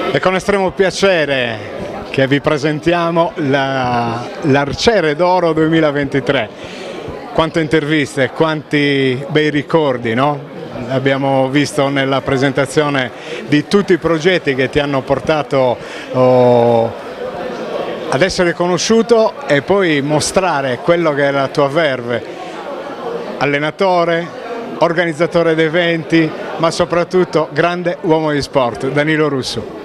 È con estremo piacere che vi presentiamo l'Arciere d'Oro 2023. Quante interviste, quanti bei ricordi, no? Abbiamo visto nella presentazione di tutti i progetti che ti hanno portato ad essere conosciuto e poi mostrare quello che è la tua verve. Allenatore, organizzatore di eventi, ma soprattutto grande uomo di sport, Danilo Russo.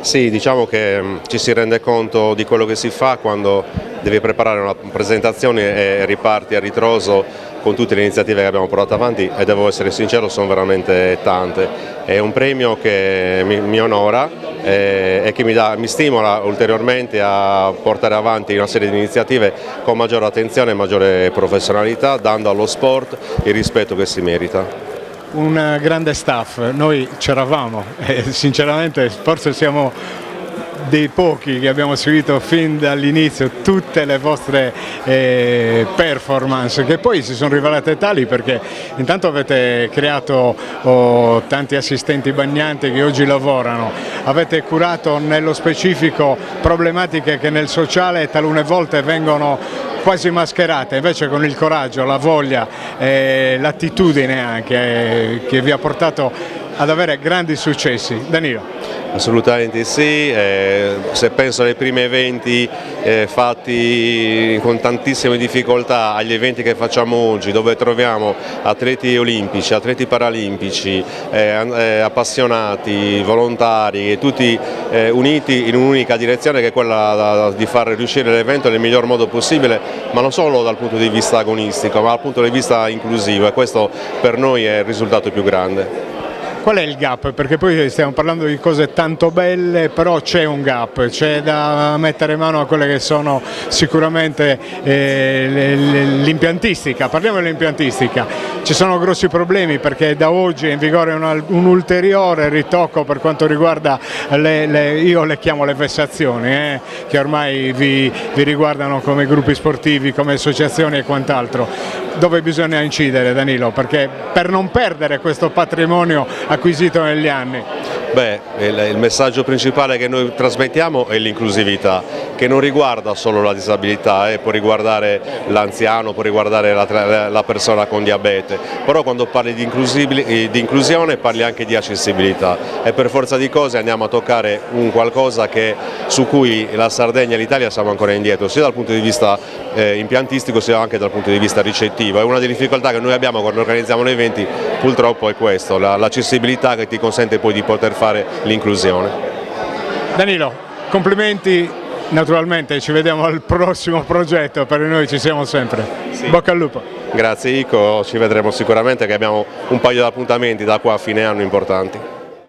Sì, diciamo che ci si rende conto di quello che si fa quando devi preparare una presentazione e riparti a ritroso con tutte le iniziative che abbiamo portato avanti e devo essere sincero, sono veramente tante. È un premio che mi onora e che mi stimola ulteriormente a portare avanti una serie di iniziative con maggiore attenzione e maggiore professionalità, dando allo sport il rispetto che si merita. Un grande staff, noi c'eravamo e sinceramente forse siamo dei pochi che abbiamo seguito fin dall'inizio tutte le vostre performance, che poi si sono rivelate tali perché intanto avete creato tanti assistenti bagnanti che oggi lavorano, avete curato nello specifico problematiche che nel sociale talune volte vengono quasi mascherate, invece con il coraggio, la voglia e l'attitudine anche che vi ha portato ad avere grandi successi. Danilo. Assolutamente sì, se penso ai primi eventi fatti con tantissime difficoltà agli eventi che facciamo oggi, dove troviamo atleti olimpici, atleti paralimpici, appassionati, volontari, tutti uniti in un'unica direzione che è quella di far riuscire l'evento nel miglior modo possibile, ma non solo dal punto di vista agonistico, ma dal punto di vista inclusivo, e questo per noi è il risultato più grande. Qual è il gap? Perché poi stiamo parlando di cose tanto belle, però c'è un gap, c'è da mettere mano a quelle che sono sicuramente l'impiantistica. Parliamo dell'impiantistica, ci sono grossi problemi perché da oggi è in vigore un ulteriore ritocco per quanto riguarda io le chiamo le vessazioni, che ormai vi riguardano come gruppi sportivi, come associazioni e quant'altro. Dove bisogna incidere, Danilo, perché per non perdere questo patrimonio acquisito negli anni? Beh, il messaggio principale che noi trasmettiamo è l'inclusività, che non riguarda solo la disabilità, può riguardare l'anziano, può riguardare la persona con diabete, però quando parli di inclusione parli anche di accessibilità e per forza di cose andiamo a toccare un qualcosa su cui la Sardegna e l'Italia siamo ancora indietro, sia dal punto di vista impiantistico sia anche dal punto di vista ricettivo. È una delle difficoltà che noi abbiamo quando organizziamo gli eventi, purtroppo è questo, l'accessibilità che ti consente poi di poter fare l'inclusione. Danilo, complimenti, naturalmente ci vediamo al prossimo progetto, per noi ci siamo sempre. Sì. Bocca al lupo. Grazie Ico, ci vedremo sicuramente che abbiamo un paio di appuntamenti da qua a fine anno importanti.